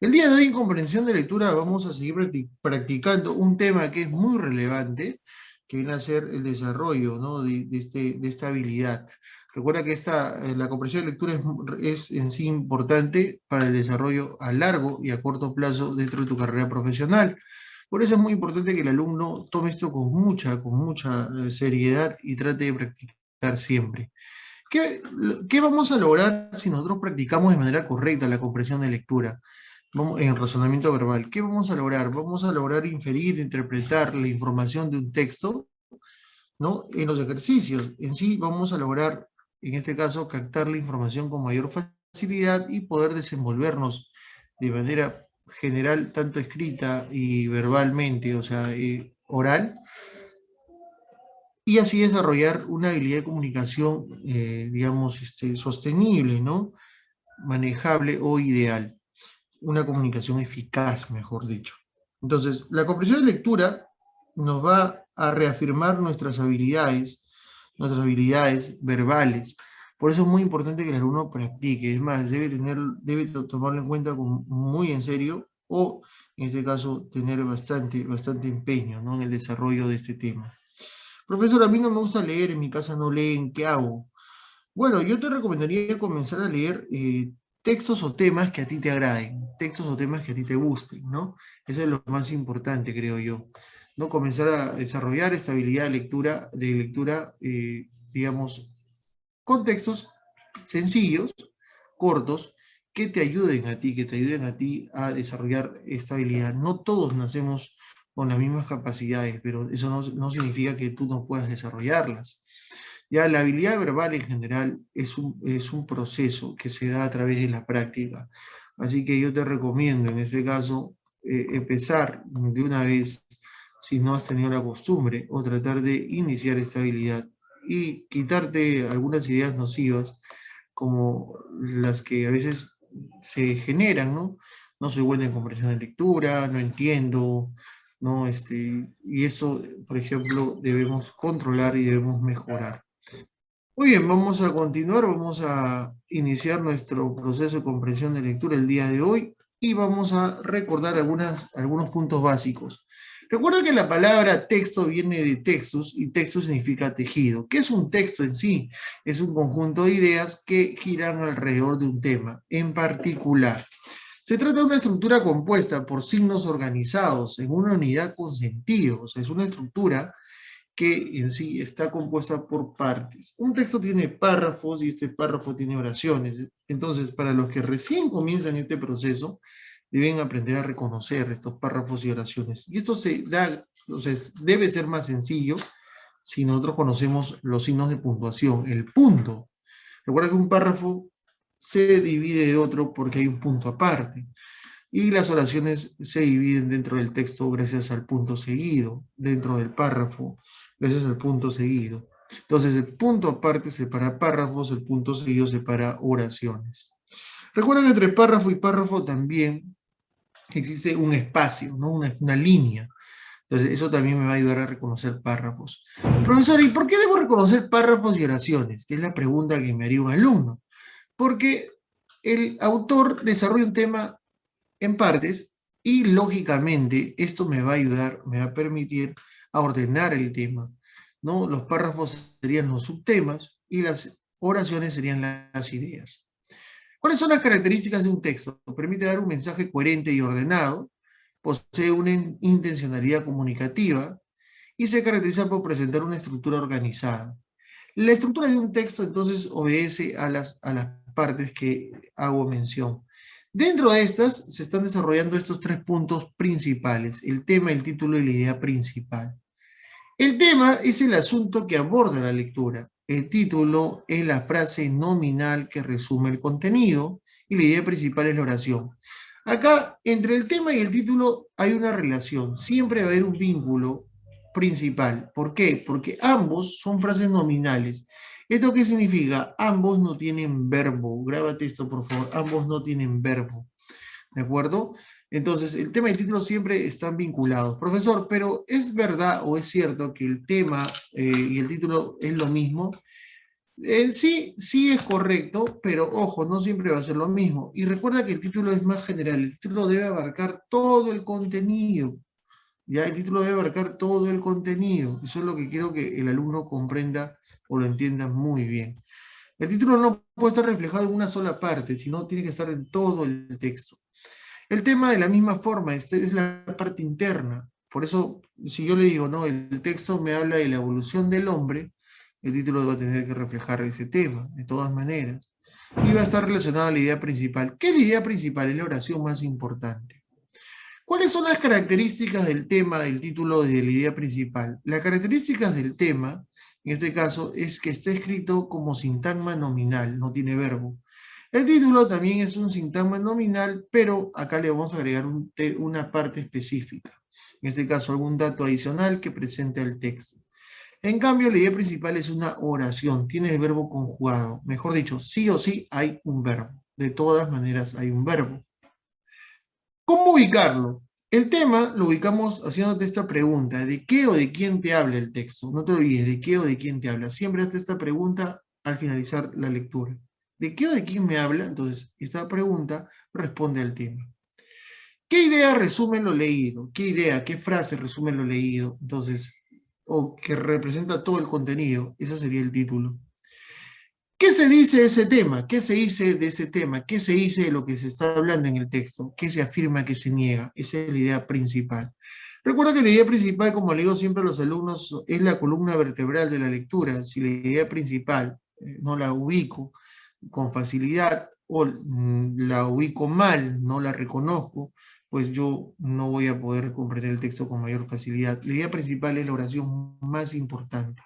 El día de hoy en comprensión de lectura vamos a seguir practicando un tema que es muy relevante, que viene a ser el desarrollo, ¿no? de esta habilidad. Recuerda que la comprensión de lectura es en sí importante para el desarrollo a largo y a corto plazo dentro de tu carrera profesional. Por eso es muy importante que el alumno tome esto con mucha seriedad y trate de practicar siempre. ¿Qué vamos a lograr si nosotros practicamos de manera correcta la comprensión de lectura? En razonamiento verbal, ¿qué vamos a lograr? Vamos a lograr inferir, interpretar la información de un texto, ¿no? En los ejercicios. En sí, vamos a lograr, en este caso, captar la información con mayor facilidad y poder desenvolvernos de manera general, tanto escrita y verbalmente, o sea, oral, y así desarrollar una habilidad de comunicación, digamos, sostenible, ¿no? Manejable o ideal. Una comunicación eficaz, mejor dicho. Entonces, la comprensión de lectura nos va a reafirmar nuestras habilidades verbales. Por eso es muy importante que el alumno practique. Es más, debe tomarlo en cuenta muy en serio o, en este caso, tener bastante empeño, ¿no? En el desarrollo de este tema. Profesor, a mí no me gusta leer, en mi casa no leen, ¿qué hago? Bueno, yo te recomendaría comenzar a leer textos o temas que a ti te agraden, textos o temas que a ti te gusten, ¿no? Eso es lo más importante, creo yo, ¿no? Comenzar a desarrollar esta habilidad de lectura, digamos, con textos sencillos, cortos, que te ayuden a ti a desarrollar esta habilidad. No todos nacemos con las mismas capacidades, pero eso no significa que tú no puedas desarrollarlas. Ya la habilidad verbal en general es un proceso que se da a través de la práctica. Así que yo te recomiendo en este caso empezar de una vez si no has tenido la costumbre o tratar de iniciar esta habilidad y quitarte algunas ideas nocivas como las que a veces se generan, ¿no? No soy buena en comprensión de lectura, no entiendo, ¿no? Y eso, por ejemplo, debemos controlar y debemos mejorar. Muy bien, vamos a continuar, vamos a iniciar nuestro proceso de comprensión de lectura el día de hoy y vamos a recordar algunos puntos básicos. Recuerda que la palabra texto viene de textus y textus significa tejido. ¿Qué es un texto en sí? Es un conjunto de ideas que giran alrededor de un tema en particular. Se trata de una estructura compuesta por signos organizados en una unidad con sentido, o sea, es una estructura que en sí está compuesta por partes. Un texto tiene párrafos y este párrafo tiene oraciones. Entonces, para los que recién comienzan este proceso, deben aprender a reconocer estos párrafos y oraciones. Y esto entonces, debe ser más sencillo si nosotros conocemos los signos de puntuación. El punto. Recuerda que un párrafo se divide de otro porque hay un punto aparte. Y las oraciones se dividen dentro del texto gracias al punto seguido, dentro del párrafo, gracias al punto seguido. Entonces, el punto aparte separa párrafos, el punto seguido separa oraciones. Recuerda que entre párrafo y párrafo también existe un espacio, ¿no? Una línea. Entonces, eso también me va a ayudar a reconocer párrafos. Profesor, ¿y por qué debo reconocer párrafos y oraciones? Que es la pregunta que me haría un alumno. Porque el autor desarrolla un tema en partes y lógicamente esto me va a ayudar, me va a permitir a ordenar el tema, ¿no? Los párrafos serían los subtemas y las oraciones serían las ideas. ¿Cuáles son las características de un texto? Permite dar un mensaje coherente y ordenado, posee una intencionalidad comunicativa y se caracteriza por presentar una estructura organizada. La estructura de un texto entonces obedece a las partes que hago mención. Dentro de estas se están desarrollando estos tres puntos principales, el tema, el título y la idea principal. El tema es el asunto que aborda la lectura. El título es la frase nominal que resume el contenido y la idea principal es la oración. Acá, entre el tema y el título hay una relación. Siempre va a haber un vínculo principal. ¿Por qué? Porque ambos son frases nominales. ¿Esto qué significa? Ambos no tienen verbo. Grábate esto, por favor. Ambos no tienen verbo. ¿De acuerdo? Entonces, el tema y el título siempre están vinculados. Profesor, pero ¿es verdad o es cierto que el tema y el título es lo mismo? En sí, sí es correcto, pero ojo, no siempre va a ser lo mismo. Y recuerda que el título es más general, el título debe abarcar todo el contenido. Ya el título debe abarcar todo el contenido. Eso es lo que quiero que el alumno comprenda o lo entienda muy bien. El título no puede estar reflejado en una sola parte, sino tiene que estar en todo el texto. El tema de la misma forma, es la parte interna. Por eso, si yo le digo, no, el texto me habla de la evolución del hombre, el título va a tener que reflejar ese tema, de todas maneras. Y va a estar relacionado a la idea principal. ¿Qué es la idea principal? Es la oración más importante. ¿Cuáles son las características del tema, del título de la idea principal? Las características del tema, en este caso, es que está escrito como sintagma nominal, no tiene verbo. El título también es un sintagma nominal, pero acá le vamos a agregar una parte específica. En este caso, algún dato adicional que presente el texto. En cambio, la idea principal es una oración, tiene el verbo conjugado. Mejor dicho, sí o sí hay un verbo. De todas maneras hay un verbo. ¿Cómo ubicarlo? El tema lo ubicamos haciéndote esta pregunta, ¿de qué o de quién te habla el texto? No te olvides, ¿de qué o de quién te habla? Siempre hazte esta pregunta al finalizar la lectura. ¿De qué o de quién me habla? Entonces, esta pregunta responde al tema. ¿Qué idea resume lo leído? ¿Qué idea, qué frase resume lo leído? Entonces, o que representa todo el contenido, eso sería el título. ¿Qué se dice de ese tema? ¿Qué se dice de ese tema? ¿Qué se dice de lo que se está hablando en el texto? ¿Qué se afirma, qué se niega? Esa es la idea principal. Recuerda que la idea principal, como le digo siempre a los alumnos, es la columna vertebral de la lectura. Si la idea principal no la ubico con facilidad o la ubico mal, no la reconozco, pues yo no voy a poder comprender el texto con mayor facilidad. La idea principal es la oración más importante.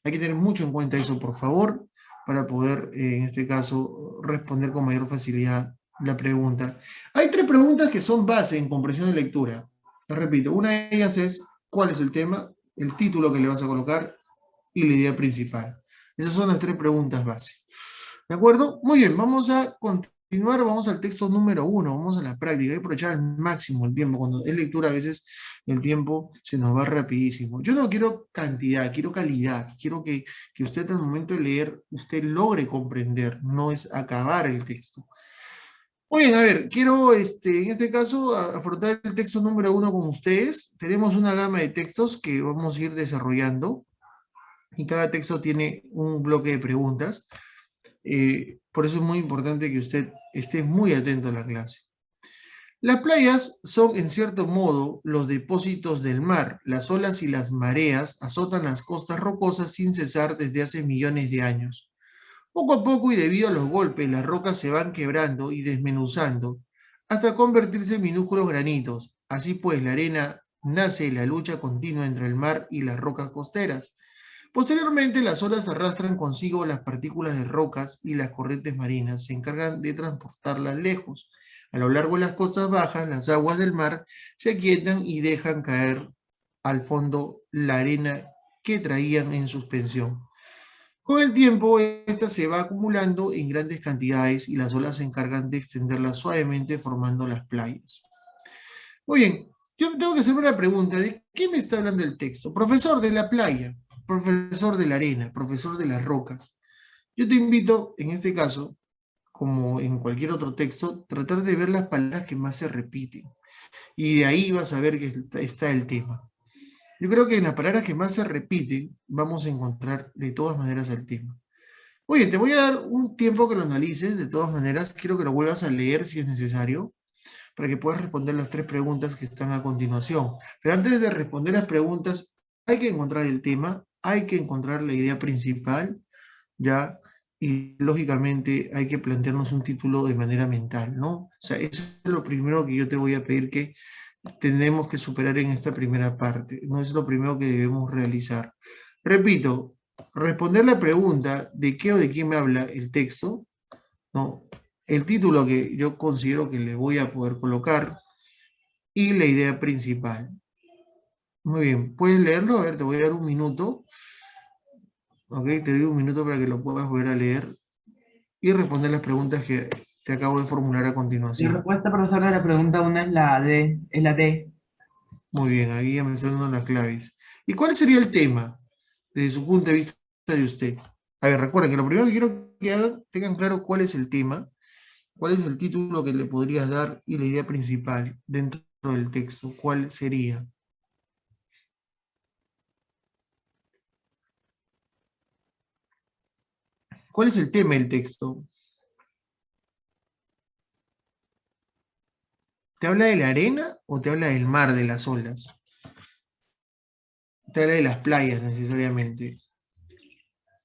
Hay que tener mucho en cuenta eso, por favor, para poder, en este caso, responder con mayor facilidad la pregunta. Hay tres preguntas que son base en comprensión de lectura. Les repito, una de ellas es cuál es el tema, el título que le vas a colocar y la idea principal. Esas son las tres preguntas base. ¿De acuerdo? Muy bien, vamos a continuar, vamos al texto número 1, vamos a la práctica, hay que aprovechar al máximo el tiempo, cuando es lectura a veces el tiempo se nos va rapidísimo. Yo no quiero cantidad, quiero calidad, quiero que usted al momento de leer, usted logre comprender, no es acabar el texto. Muy bien, a ver, quiero en este caso afrontar el texto número 1 con ustedes. Tenemos una gama de textos que vamos a ir desarrollando y cada texto tiene un bloque de preguntas. Por eso es muy importante que usted esté muy atento a la clase. Las playas son, en cierto modo, los depósitos del mar. Las olas y las mareas azotan las costas rocosas sin cesar desde hace millones de años. Poco a poco y debido a los golpes, las rocas se van quebrando y desmenuzando hasta convertirse en minúsculos granitos. Así pues, la arena nace de la lucha continua entre el mar y las rocas costeras. Posteriormente, las olas arrastran consigo las partículas de rocas y las corrientes marinas se encargan de transportarlas lejos. A lo largo de las costas bajas, las aguas del mar se aquietan y dejan caer al fondo la arena que traían en suspensión. Con el tiempo, esta se va acumulando en grandes cantidades y las olas se encargan de extenderla suavemente formando las playas. Muy bien, yo tengo que hacerme una pregunta, ¿de qué me está hablando el texto? Profesor de la playa, profesor de la arena, profesor de las rocas. Yo te invito, en este caso, como en cualquier otro texto, tratar de ver las palabras que más se repiten. Y de ahí vas a ver que está el tema. Yo creo que en las palabras que más se repiten, vamos a encontrar de todas maneras el tema. Oye, te voy a dar un tiempo que lo analices, de todas maneras, quiero que lo vuelvas a leer si es necesario, para que puedas responder las tres preguntas que están a continuación. Pero antes de responder las preguntas, hay que encontrar el tema, hay que encontrar la idea principal, ¿ya? Y lógicamente hay que plantearnos un título de manera mental, ¿no? O sea, eso es lo primero que yo te voy a pedir que tenemos que superar en esta primera parte, no es lo primero que debemos realizar. Repito, responder la pregunta de qué o de quién me habla el texto, ¿no? El título que yo considero que le voy a poder colocar y la idea principal. Muy bien, ¿puedes leerlo? A ver, te voy a dar un minuto. Ok, te doy un minuto para que lo puedas volver a leer y responder las preguntas que te acabo de formular a La continuación. respuesta, profesor, de la pregunta 1 es la D, es la D. Muy bien, ahí ya me están dando las claves. ¿Y cuál sería el tema desde su punto de vista de usted? A ver, recuerden que lo primero que quiero que hagan, tengan claro cuál es el tema, cuál es el título que le podrías dar y la idea principal dentro del texto, cuál sería. ¿Cuál es el tema del texto? ¿Te habla de la arena o te habla del mar, de las olas? Te habla de las playas necesariamente.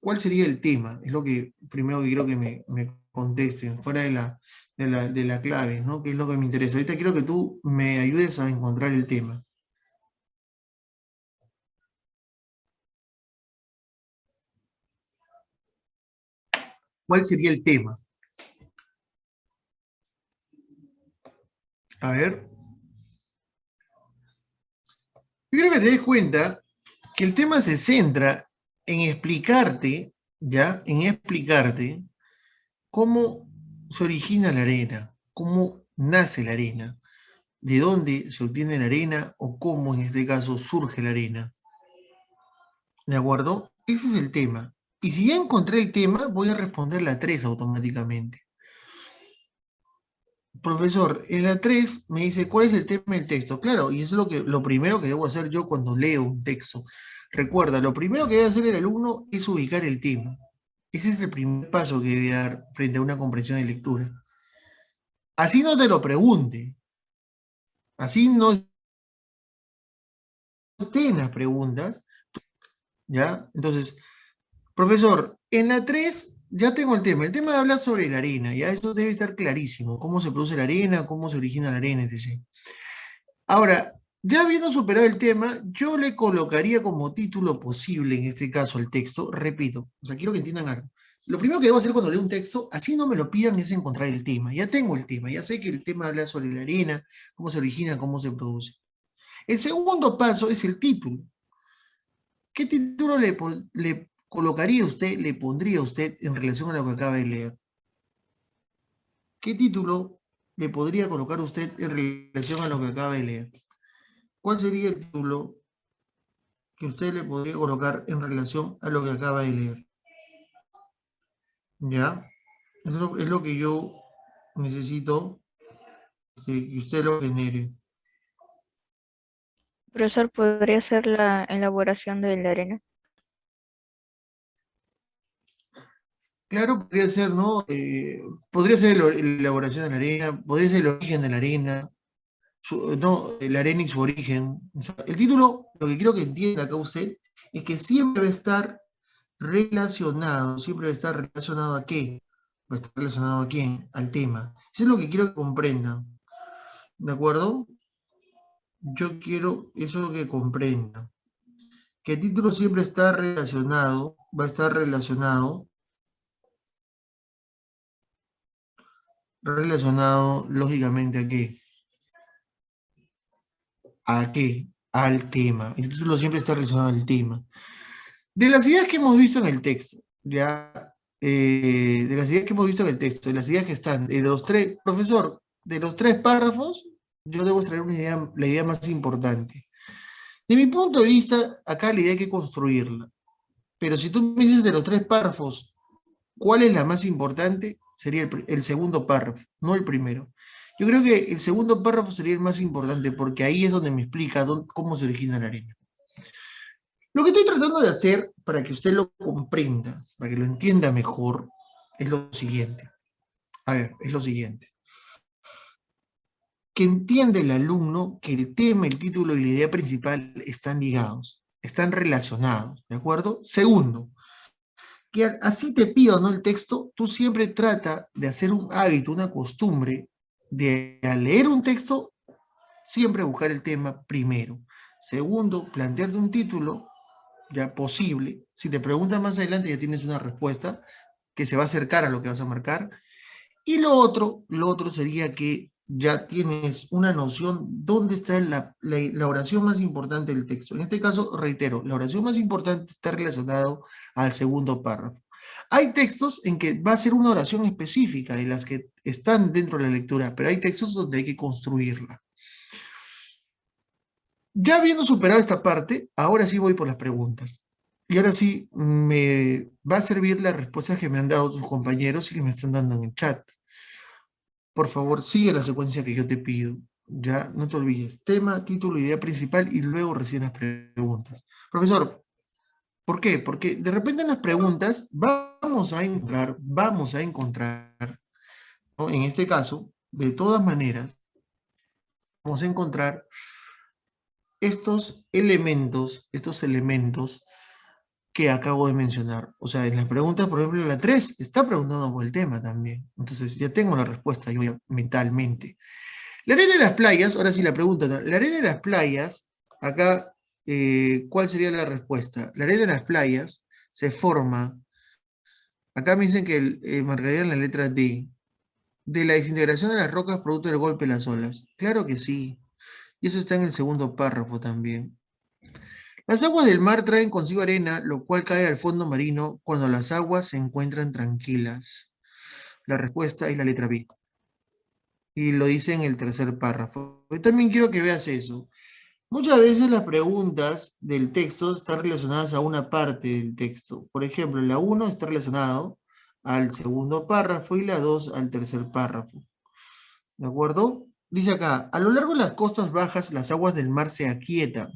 ¿Cuál sería el tema? Es lo que primero que quiero que me contesten, fuera de la clave, ¿no? ¿Qué es lo que me interesa? Ahorita quiero que tú me ayudes a encontrar el tema. ¿Cuál sería el tema? A ver. Yo creo que te des cuenta que el tema se centra en explicarte, ¿ya? En explicarte cómo se origina la arena, cómo nace la arena, de dónde se obtiene la arena o cómo en este caso surge la arena. ¿De acuerdo? Ese es el tema. Y si ya encontré el tema, voy a responder la 3 automáticamente. Profesor, en la 3 me dice, ¿cuál es el tema del texto? Claro, y eso es lo primero que debo hacer yo cuando leo un texto. Recuerda, lo primero que debe hacer el alumno es ubicar el tema. Ese es el primer paso que debe dar frente a una comprensión de lectura. Así no te lo pregunte, así no estén las preguntas, ¿ya? Entonces, profesor, en la 3 ya tengo el tema. El tema habla sobre la arena, ya eso debe estar clarísimo. Cómo se produce la arena, cómo se origina la arena, etc. Ahora, ya habiendo superado el tema, yo le colocaría como título posible, en este caso, el texto, repito, o sea, quiero que entiendan algo. Lo primero que debo hacer cuando leo un texto, así no me lo pidan, es encontrar el tema. Ya tengo el tema, ya sé que el tema habla sobre la arena, cómo se origina, cómo se produce. El segundo paso es el título. ¿Qué título le colocaría usted, le pondría usted en relación a lo que acaba de leer? ¿Qué título le podría colocar usted en relación a lo que acaba de leer? ¿Cuál sería el título que usted le podría colocar en relación a lo que acaba de leer? ¿Ya? Eso es lo que yo necesito que usted lo genere. Profesor, ¿podría ser la elaboración de la arena? Claro, podría ser, ¿no? Podría ser la elaboración de la arena, podría ser el origen de la arena, no, la arena y su origen. O sea, el título, lo que quiero que entienda acá usted, es que siempre va a estar relacionado, siempre va a estar relacionado a qué, va a estar relacionado a quién, al tema. Eso es lo que quiero que comprendan, ¿de acuerdo? Yo quiero eso que comprenda. Que el título siempre está relacionado, va a estar relacionado lógicamente a qué, a qué, al tema. El título siempre está relacionado al tema. De las ideas que hemos visto en el texto, ya, de las ideas que hemos visto en el texto, de las ideas que están, de los tres, profesor, de los tres párrafos, yo debo extraer una idea, la idea más importante. De mi punto de vista, acá la idea hay que construirla. Pero si tú me dices de los tres párrafos, ¿cuál es la más importante? Sería el segundo párrafo, no el primero. Yo creo que el segundo párrafo sería el más importante porque ahí es donde me explica cómo se origina la arena. Lo que estoy tratando de hacer para que usted lo comprenda, para que lo entienda mejor, es lo siguiente. A ver, es lo siguiente. Que entienda el alumno que el tema, el título y la idea principal están ligados, están relacionados, ¿de acuerdo? Segundo, que así te pido, ¿no? El texto, tú siempre trata de hacer un hábito, una costumbre, de al leer un texto, siempre buscar el tema primero. Segundo, plantearte un título ya posible. Si te preguntan más adelante, ya tienes una respuesta que se va a acercar a lo que vas a marcar. Y lo otro sería que ya tienes una noción dónde está la oración más importante del texto. En este caso, reitero, la oración más importante está relacionado al segundo párrafo. Hay textos en que va a ser una oración específica de las que están dentro de la lectura, pero hay textos donde hay que construirla. Ya habiendo superado esta parte, ahora sí voy por las preguntas. Y ahora sí, me va a servir las respuestas que me han dado tus compañeros y que me están dando en el chat. Por favor, sigue la secuencia que yo te pido. Ya, no te olvides. Tema, título, idea principal y luego recién las preguntas. Profesor, ¿por qué? Porque de repente en las preguntas vamos a encontrar, ¿no? En este caso, de todas maneras, vamos a encontrar estos elementos que acabo de mencionar. O sea, en las preguntas, por ejemplo, la 3 está preguntando por el tema también. Entonces ya tengo la respuesta yo ya mentalmente. La arena de las playas, ahora sí la pregunta, ¿no? La arena de las playas, acá, ¿cuál sería la respuesta? La arena de las playas se forma, acá me dicen que marcarían la letra D, de la desintegración de las rocas producto del golpe de las olas. Claro que sí. Y eso está en el segundo párrafo también. Las aguas del mar traen consigo arena, lo cual cae al fondo marino cuando las aguas se encuentran tranquilas. La respuesta es la letra B. Y lo dice en el tercer párrafo. Yo también quiero que veas eso. Muchas veces las preguntas del texto están relacionadas a una parte del texto. Por ejemplo, la 1 está relacionado al segundo párrafo y la 2 al tercer párrafo. ¿De acuerdo? Dice acá, a lo largo de las costas bajas, las aguas del mar se aquietan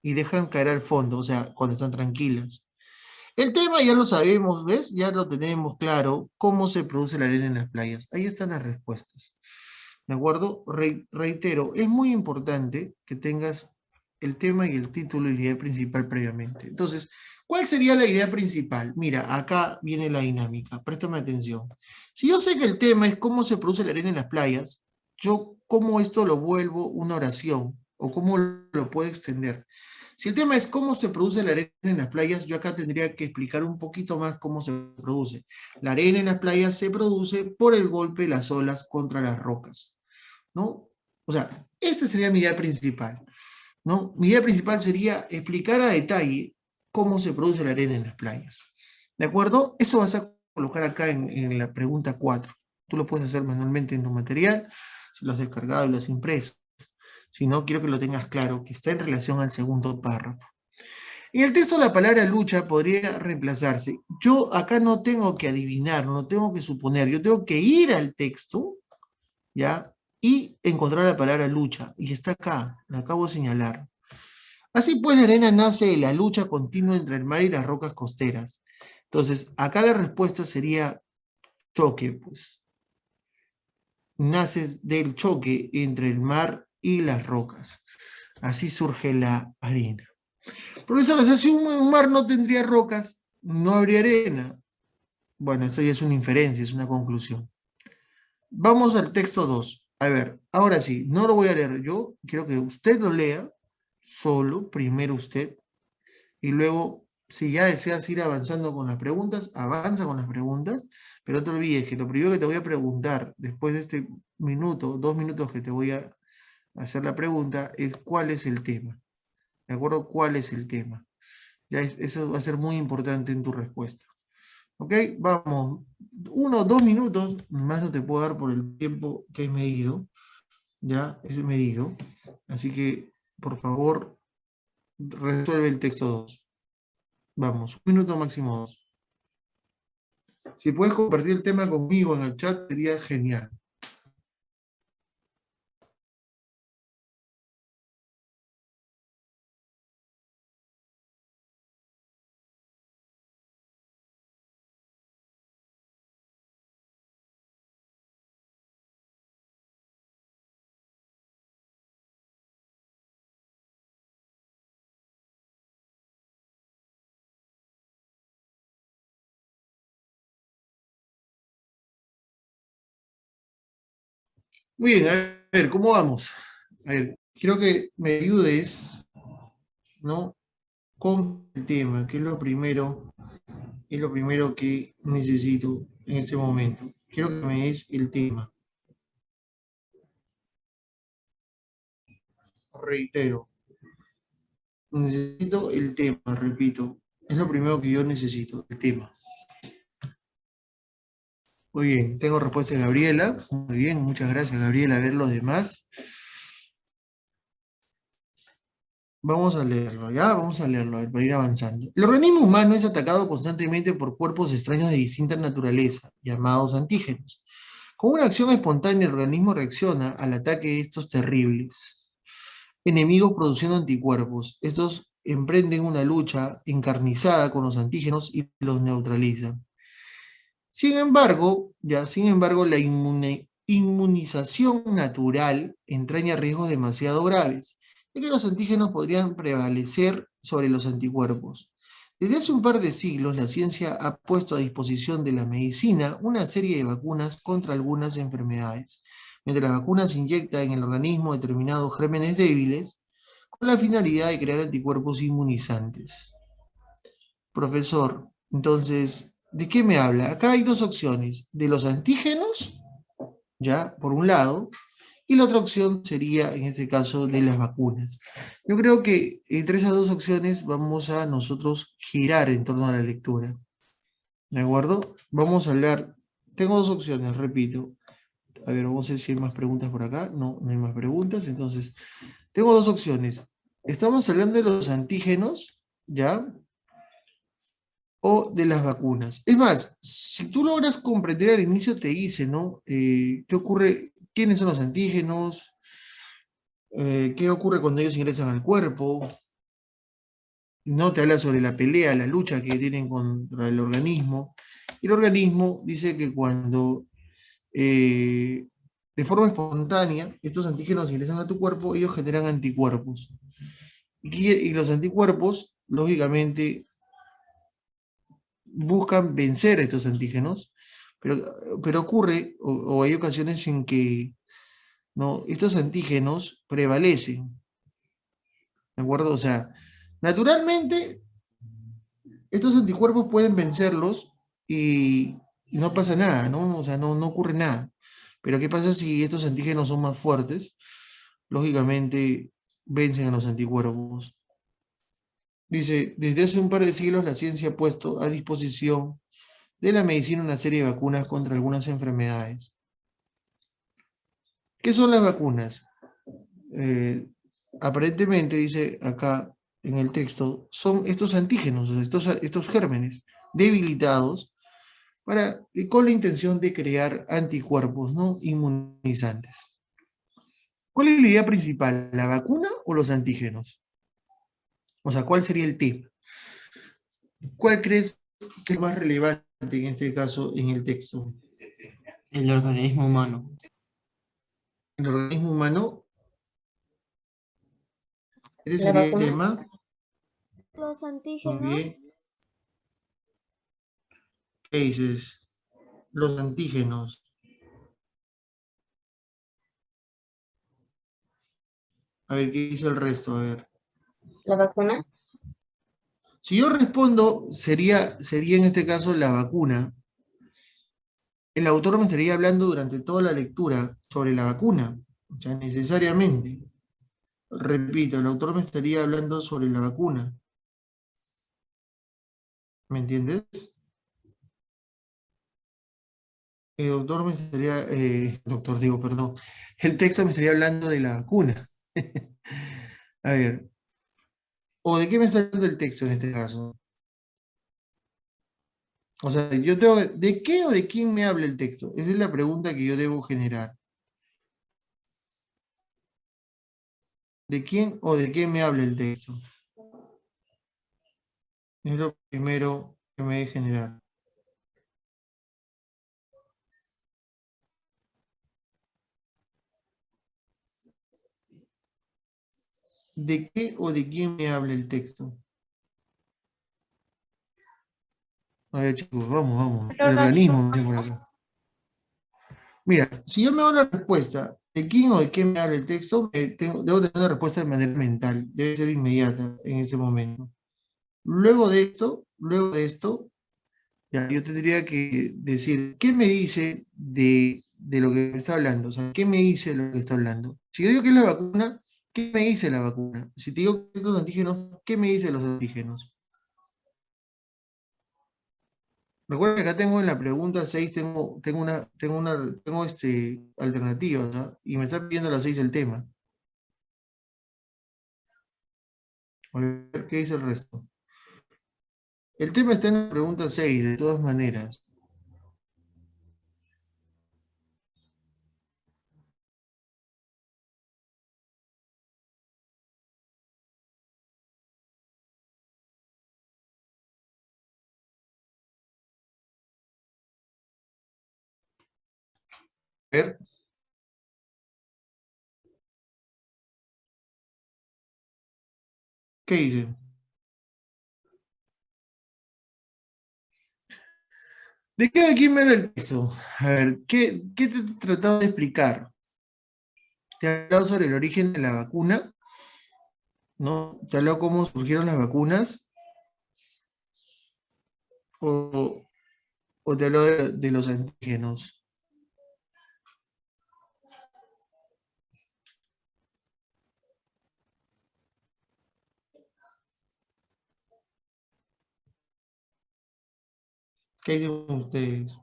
y dejan caer al fondo, o sea, cuando están tranquilas. El tema ya lo sabemos, ¿ves? Ya lo tenemos claro, cómo se produce la arena en las playas. Ahí están las respuestas. ¿De acuerdo? Reitero, es muy importante que tengas el tema y el título y la idea principal previamente. Entonces, ¿cuál sería la idea principal? Mira, acá viene la dinámica, préstame atención. Si yo sé que el tema es cómo se produce la arena en las playas, yo cómo esto lo vuelvo una oración o cómo lo puedo extender. Si el tema es cómo se produce la arena en las playas, yo acá tendría que explicar un poquito más cómo se produce. La arena en las playas se produce por el golpe de las olas contra las rocas, ¿no? O sea, esta sería mi idea principal, ¿no? Mi idea principal sería explicar a detalle cómo se produce la arena en las playas. ¿De acuerdo? Eso vas a colocar acá en la pregunta 4. Tú lo puedes hacer manualmente en tu material, si lo has descargado y lo has impreso. Si no, quiero que lo tengas claro, que está en relación al segundo párrafo. En el texto la palabra lucha podría reemplazarse. Yo acá no tengo que adivinar, no tengo que suponer, yo tengo que ir al texto, ¿ya? Y encontrar la palabra lucha. Y está acá, la acabo de señalar. Así pues, la arena nace de la lucha continua entre el mar y las rocas costeras. Entonces, acá la respuesta sería choque, pues. Nace del choque entre el mar y las rocas. Así surge la arena. Profesor, o sea, si un mar no tendría rocas, no habría arena. Bueno, eso ya es una inferencia, es una conclusión. Vamos al texto 2. A ver, ahora sí, no lo voy a leer yo, quiero que usted lo lea solo, primero usted, y luego, si ya deseas ir avanzando con las preguntas, avanza con las preguntas, pero no te olvides que lo primero que te voy a preguntar, después de este minuto, 2 minutos que te voy a hacer la pregunta, es cuál es el tema. ¿De acuerdo? ¿Cuál es el tema? Ya eso va a ser muy importante en tu respuesta. ¿Ok? Vamos. 1 o 2 minutos, más no te puedo dar por el tiempo que he medido. Ya, es medido. Así que, por favor, resuelve el texto 2. Vamos, 1 minuto máximo 2. Si puedes compartir el tema conmigo en el chat, sería genial. Muy bien, a ver, ¿cómo vamos? A ver, quiero que me ayudes, ¿no? Con el tema, que es lo primero que necesito en este momento. Quiero que me des el tema. Reitero, necesito el tema, repito. Es lo primero que yo necesito, el tema. Muy bien, tengo respuesta de Gabriela. Muy bien, muchas gracias, Gabriela. A ver los demás. Vamos a leerlo, ¿ya? Vamos a leerlo, a ver, para ir avanzando. El organismo humano es atacado constantemente por cuerpos extraños de distinta naturaleza, llamados antígenos. Con una acción espontánea, el organismo reacciona al ataque de estos terribles enemigos produciendo anticuerpos. Estos emprenden una lucha encarnizada con los antígenos y los neutralizan. Sin embargo, la inmunización natural entraña riesgos demasiado graves, ya que los antígenos podrían prevalecer sobre los anticuerpos. Desde hace un par de siglos, la ciencia ha puesto a disposición de la medicina una serie de vacunas contra algunas enfermedades. Mientras las vacunas inyectan en el organismo determinados gérmenes débiles, con la finalidad de crear anticuerpos inmunizantes. Profesor, entonces, ¿de qué me habla? Acá hay dos opciones, de los antígenos, ya, por un lado, y la otra opción sería, en este caso, de las vacunas. Yo creo que entre esas dos opciones vamos a nosotros girar en torno a la lectura. ¿De acuerdo? Vamos a hablar, tengo dos opciones, repito. A ver, vamos a ver si hay más preguntas por acá. No, no hay más preguntas. Entonces, tengo dos opciones. Estamos hablando de los antígenos, ¿ya? O de las vacunas. Es más, si tú logras comprender al inicio, te dice, ¿no? ¿Qué ocurre? ¿Quiénes son los antígenos? ¿Qué ocurre cuando ellos ingresan al cuerpo? No te habla sobre la pelea, la lucha que tienen contra el organismo. Y el organismo dice que cuando de forma espontánea estos antígenos ingresan a tu cuerpo, ellos generan anticuerpos. Y los anticuerpos, lógicamente, buscan vencer a estos antígenos, pero ocurre, o hay ocasiones en que no, estos antígenos prevalecen, ¿de acuerdo? O sea, naturalmente, estos anticuerpos pueden vencerlos y no pasa nada, ¿no? O sea, no ocurre nada. Pero ¿qué pasa si estos antígenos son más fuertes? Lógicamente, vencen a los anticuerpos. Dice, desde hace un par de siglos la ciencia ha puesto a disposición de la medicina una serie de vacunas contra algunas enfermedades. ¿Qué son las vacunas? Eh, Aparentemente, dice acá en el texto, son estos antígenos, estos gérmenes debilitados con la intención de crear anticuerpos no inmunizantes. ¿Cuál es la idea principal? ¿La vacuna o los antígenos? O sea, ¿cuál sería el tip? ¿Cuál crees que es más relevante en este caso en el texto? El organismo humano. ¿El organismo humano? Ese La sería el vacuna, tema. Los Muy antígenos, bien. ¿Qué dices? Los antígenos. A ver, ¿qué dice el resto? A ver. la vacuna, Si yo respondo, sería en este caso la vacuna. El autor me estaría hablando durante toda la lectura sobre la vacuna. O sea, necesariamente. Repito, el autor me estaría hablando sobre la vacuna. ¿Me entiendes? El doctor me estaría, doctor digo, perdón, el texto me estaría hablando de la vacuna. A ver, ¿o de qué me está hablando el texto en este caso? O sea, yo tengo, ¿de qué o de quién me habla el texto? Esa es la pregunta que yo debo generar. ¿De quién o de qué me habla el texto? Es lo primero que me debe generar. ¿De qué o de quién me habla el texto? A ver, chicos, vamos. El organismo, me dice por acá. Mira, si yo me doy la respuesta de quién o de qué me habla el texto, debo tener una respuesta de manera mental, debe ser inmediata en ese momento. Luego de esto, ya, yo tendría que decir, ¿qué me dice de lo que me está hablando? O sea, ¿qué me dice lo que está hablando? Si yo digo que es la vacuna, ¿qué me dice la vacuna? Si te digo que es los antígenos, ¿qué me dice los antígenos? Recuerda que acá tengo en la pregunta 6, tengo alternativas, ¿ah? Y me está pidiendo las 6 el tema. A ver qué dice el resto. El tema está en la pregunta 6, de todas maneras. A ver. ¿Qué dice? ¿De qué aquí me el texto? A ver, ¿qué te he tratado de explicar? Te he hablado sobre el origen de la vacuna, ¿no? Te he hablado cómo surgieron las vacunas, o, o te he hablado de los antígenos. ¿Qué dicen ustedes?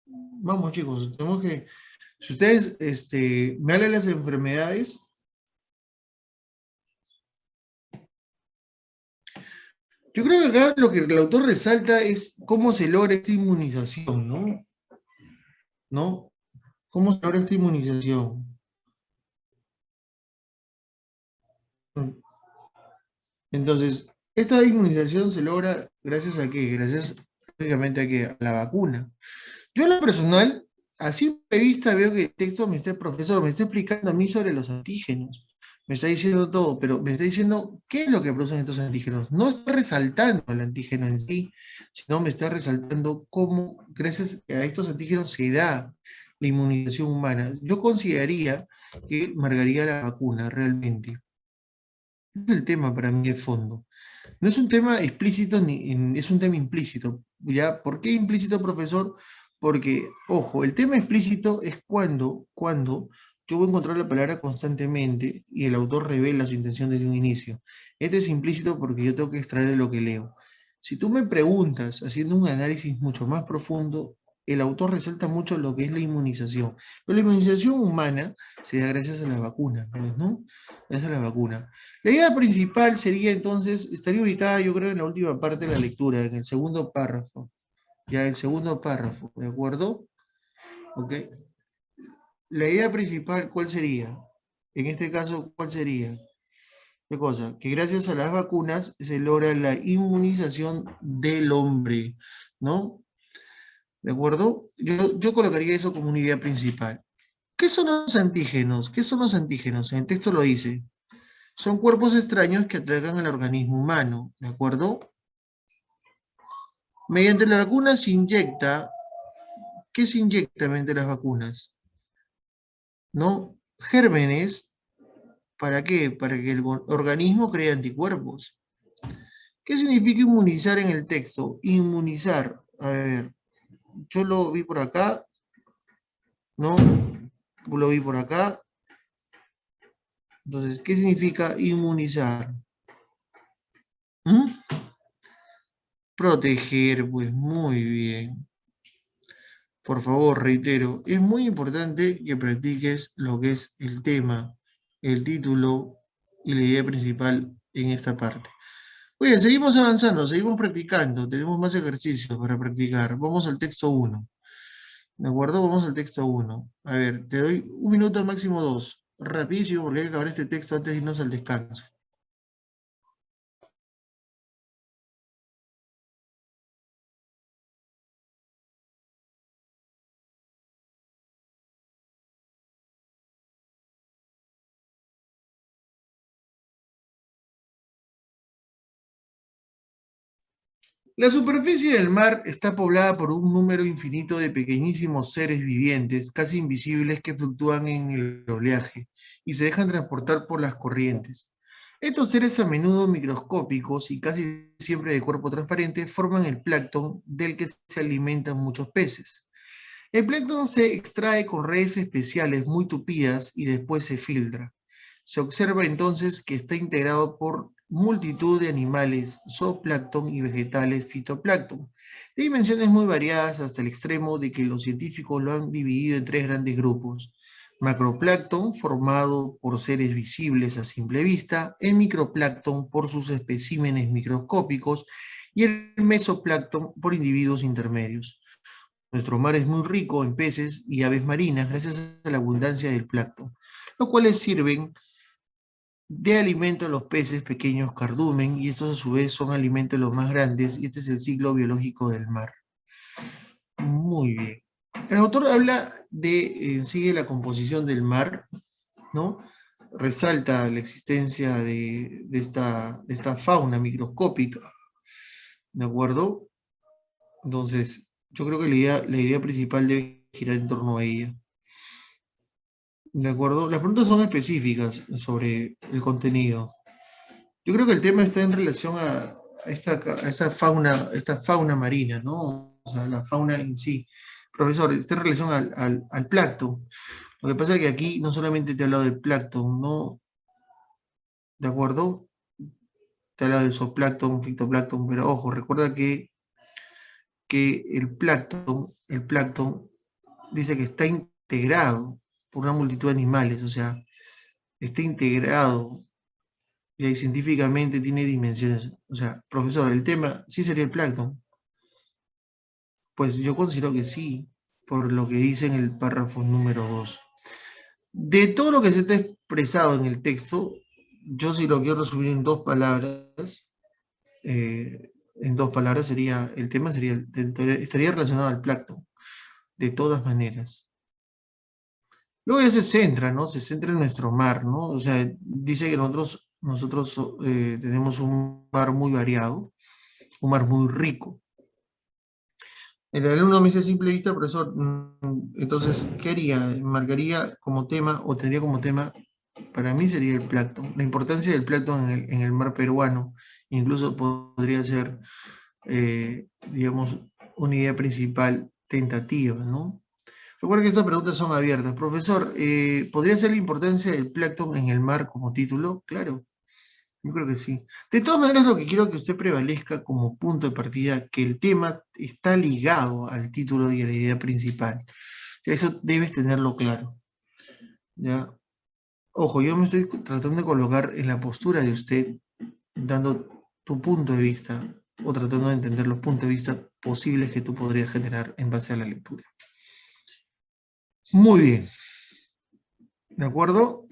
Vamos, chicos, tenemos que. Si ustedes me hablan de las enfermedades, yo creo que acá lo que el autor resalta es cómo se logra esta inmunización, ¿no? ¿No? ¿Cómo se logra esta inmunización? Entonces, esta inmunización se logra gracias a qué? Gracias, lógicamente, a qué? A la vacuna. Yo en lo personal, a simple vista veo que el texto el profesor me está explicando a mí sobre los antígenos. Me está diciendo todo, pero me está diciendo qué es lo que producen estos antígenos. No está resaltando el antígeno en sí, sino me está resaltando cómo, gracias a estos antígenos, se da la inmunización humana. Yo consideraría que marcaría la vacuna realmente. Ese es el tema para mí de fondo. No es un tema explícito, es un tema implícito. ¿Ya? ¿Por qué implícito, profesor? Porque, ojo, el tema explícito es cuando yo voy a encontrar la palabra constantemente y el autor revela su intención desde un inicio. Este es implícito porque yo tengo que extraer de lo que leo. Si tú me preguntas, haciendo un análisis mucho más profundo, el autor resalta mucho lo que es la inmunización. Pero la inmunización humana se da gracias a la vacuna, ¿no? Gracias a la vacuna. La idea principal sería entonces, estaría ubicada yo creo en la última parte de la lectura, en el segundo párrafo. Ya, el segundo párrafo, ¿de acuerdo? ¿Ok? La idea principal, ¿cuál sería? En este caso, ¿cuál sería? ¿Qué cosa? Que gracias a las vacunas se logra la inmunización del hombre, ¿no? ¿De acuerdo? Yo colocaría eso como una idea principal. ¿Qué son los antígenos? ¿Qué son los antígenos? En el texto lo dice. Son cuerpos extraños que atacan al organismo humano, ¿de acuerdo? Mediante la vacuna se inyecta, ¿qué se inyecta mediante las vacunas? ¿No? Gérmenes, ¿para qué? Para que el organismo cree anticuerpos. ¿Qué significa inmunizar en el texto? Inmunizar, a ver, yo lo vi por acá, ¿no? Lo vi por acá. Entonces, ¿qué significa inmunizar? ¿Mm? Proteger, pues muy bien. Por favor, reitero, es muy importante que practiques lo que es el tema, el título y la idea principal en esta parte. Oye, seguimos avanzando, seguimos practicando, tenemos más ejercicios para practicar. Vamos al texto 1. ¿De acuerdo? Vamos al texto 1. A ver, te doy un minuto, máximo 2. Rapidísimo, porque hay que acabar este texto antes de irnos al descanso. La superficie del mar está poblada por un número infinito de pequeñísimos seres vivientes, casi invisibles, que fluctúan en el oleaje y se dejan transportar por las corrientes. Estos seres, a menudo microscópicos y casi siempre de cuerpo transparente, forman el plancton del que se alimentan muchos peces. El plancton se extrae con redes especiales muy tupidas y después se filtra. Se observa entonces que está integrado por multitud de animales, zooplancton y vegetales, fitoplancton, de dimensiones muy variadas hasta el extremo de que los científicos lo han dividido en tres grandes grupos. Macroplancton, formado por seres visibles a simple vista, el microplancton por sus especímenes microscópicos y el mesoplancton por individuos intermedios. Nuestro mar es muy rico en peces y aves marinas gracias a la abundancia del plancton, los cuales sirven de alimento a los peces pequeños cardumen, y estos a su vez son alimento de los más grandes, y este es el ciclo biológico del mar. Muy bien. El autor habla sigue la composición del mar, ¿no? Resalta la existencia de esta fauna microscópica, ¿de acuerdo? Entonces, yo creo que la idea principal debe girar en torno a ella. ¿De acuerdo? Las preguntas son específicas sobre el contenido. Yo creo que el tema está en relación a esta fauna marina, ¿no? O sea, la fauna en sí. Profesor, está en relación al plancton. Lo que pasa es que aquí no solamente te he hablado del plancton, ¿no? ¿De acuerdo? Te he hablado del zooplancton, fitoplancton, pero ojo, recuerda que el plancton dice que está integrado por una multitud de animales, o sea, está integrado y ahí científicamente tiene dimensiones. O sea, profesor, el tema sí sería el plancton. Pues yo considero que sí, por lo que dice en el párrafo número 2. De todo lo que se está expresado en el texto, yo sí lo quiero resumir en dos palabras. En dos palabras sería, el tema sería, estaría relacionado al plancton, de todas maneras. Luego ya se centra, ¿no? Se centra en nuestro mar, ¿no? O sea, dice que nosotros tenemos un mar muy variado, un mar muy rico. El alumno me dice a simple vista, profesor, entonces, ¿qué haría? ¿Marcaría como tema o tendría como tema? Para mí sería el plancton, la importancia del plancton en el mar peruano, incluso podría ser, digamos, una idea principal tentativa, ¿no? Recuerda que estas preguntas son abiertas. Profesor, ¿podría ser la importancia del plancton en el mar como título? Claro, yo creo que sí. De todas maneras, lo que quiero que usted prevalezca como punto de partida, que el tema está ligado al título y a la idea principal. O sea, eso debes tenerlo claro. ¿Ya? Ojo, yo me estoy tratando de colocar en la postura de usted, dando tu punto de vista, o tratando de entender los puntos de vista posibles que tú podrías generar en base a la lectura. Muy bien. ¿De acuerdo?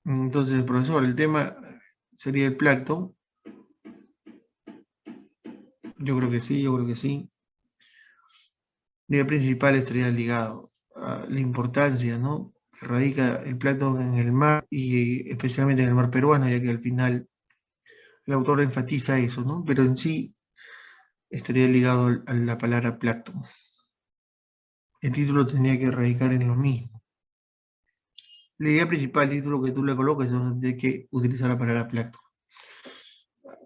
Entonces, profesor, el tema sería el plancton. Yo creo que sí, yo creo que sí. La idea principal estaría ligado a la importancia, ¿no?, que radica el plancton en el mar y especialmente en el mar peruano, ya que al final el autor enfatiza eso, ¿no? Pero en sí estaría ligado a la palabra plancton. El título tendría que radicar en lo mismo. La idea principal, el título que tú le colocas es donde hay que utilizar la palabra plancton.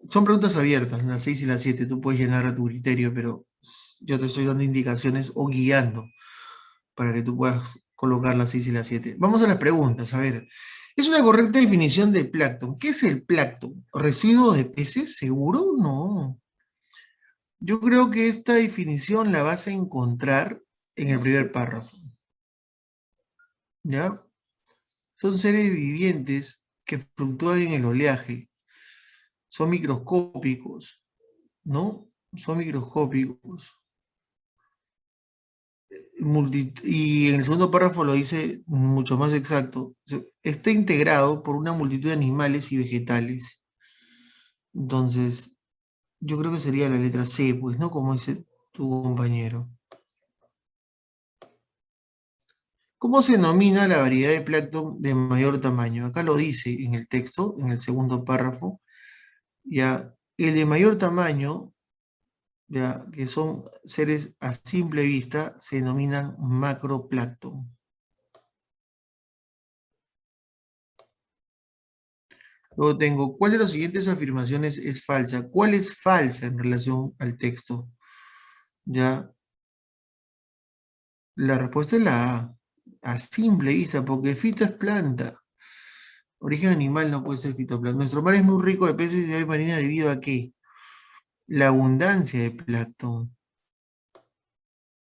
Son preguntas abiertas, las 6 y las 7, tú puedes llenar a tu criterio, pero yo te estoy dando indicaciones o guiando para que tú puedas colocar las 6 y las 7. Vamos a las preguntas, a ver. ¿Es una correcta definición de plancton? ¿Qué es el plancton? ¿Residuo de peces? ¿Seguro? No. Yo creo que esta definición la vas a encontrar en el primer párrafo. ¿Ya? Son seres vivientes que fluctúan en el oleaje. Son microscópicos, ¿no? Son microscópicos. Y en el segundo párrafo lo dice mucho más exacto. Está integrado por una multitud de animales y vegetales. Entonces, yo creo que sería la letra C, pues, ¿no? Como dice tu compañero. ¿Cómo se denomina la variedad de plancton de mayor tamaño? Acá lo dice en el texto, en el segundo párrafo. Ya, el de mayor tamaño, ya, que son seres a simple vista, se denominan macroplancton. Luego tengo, ¿cuál de las siguientes afirmaciones es falsa? ¿Cuál es falsa en relación al texto? Ya, la respuesta es la A simple vista, porque fito es planta. Origen animal no puede ser fitoplancton. Nuestro mar es muy rico de peces y aves marinas debido a ¿qué? La abundancia de plancton.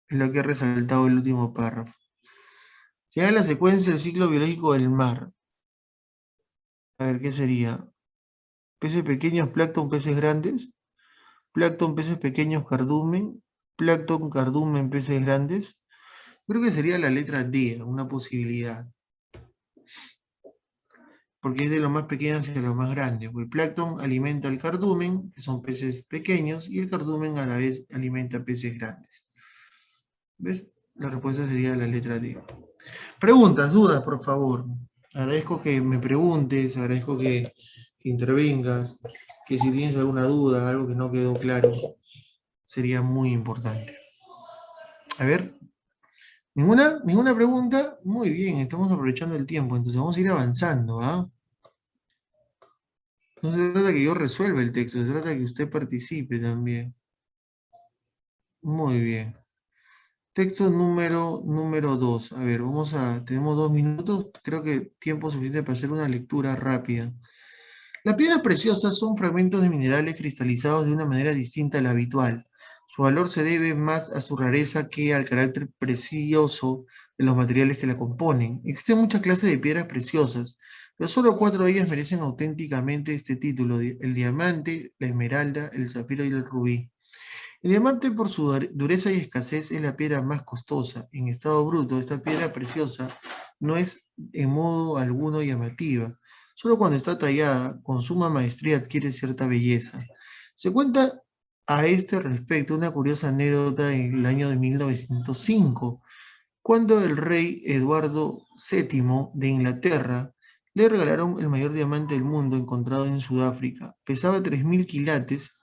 Es lo que ha resaltado el último párrafo. Se da la secuencia del ciclo biológico del mar. A ver, ¿qué sería? Peces pequeños, plancton, peces grandes. Plancton, peces pequeños, cardumen. Plancton, cardumen, peces grandes. Creo que sería la letra D, una posibilidad. Porque es de los más pequeños hacia los más grandes. El plancton alimenta el cardumen, que son peces pequeños, y el cardumen a la vez alimenta peces grandes. ¿Ves? La respuesta sería la letra D. Preguntas, dudas, por favor. Agradezco que me preguntes, agradezco que intervengas, que si tienes alguna duda, algo que no quedó claro, sería muy importante. A ver, ¿ninguna pregunta? Muy bien, estamos aprovechando el tiempo, entonces vamos a ir avanzando, ¿ah? No se trata que yo resuelva el texto, se trata que usted participe también. Muy bien. Texto número 2. A ver, tenemos 2 minutos, creo que tiempo suficiente para hacer una lectura rápida. Las piedras preciosas son fragmentos de minerales cristalizados de una manera distinta a la habitual. Su valor se debe más a su rareza que al carácter precioso de los materiales que la componen. Existen muchas clases de piedras preciosas, pero solo 4 de ellas merecen auténticamente este título: el diamante, la esmeralda, el zafiro y el rubí. El diamante, por su dureza y escasez, es la piedra más costosa. En estado bruto, esta piedra preciosa no es en modo alguno llamativa. Solo cuando está tallada con suma maestría adquiere cierta belleza. Se cuenta a este respecto una curiosa anécdota en el año de 1905, cuando el rey Eduardo VII de Inglaterra le regalaron el mayor diamante del mundo encontrado en Sudáfrica. Pesaba 3.000 quilates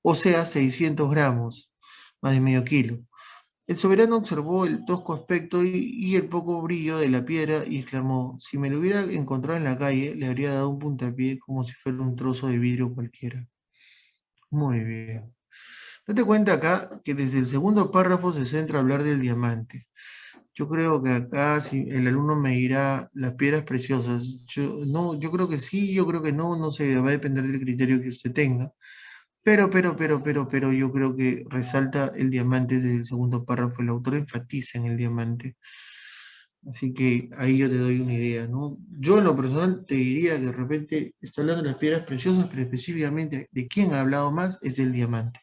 o sea, 600 gramos, más de medio kilo. El soberano observó el tosco aspecto y el poco brillo de la piedra y exclamó: si me lo hubiera encontrado en la calle, le habría dado un puntapié como si fuera un trozo de vidrio cualquiera. Muy bien. Date cuenta acá que desde el segundo párrafo se centra a hablar del diamante. Yo creo que acá, si el alumno me dirá las piedras preciosas, yo creo que sí, yo creo que no, no sé, va a depender del criterio que usted tenga. Pero yo creo que resalta el diamante desde el segundo párrafo. El autor enfatiza en el diamante. Así que ahí yo te doy una idea, ¿no? Yo en lo personal te diría que de repente está hablando de las piedras preciosas, pero específicamente de quién ha hablado más es del diamante.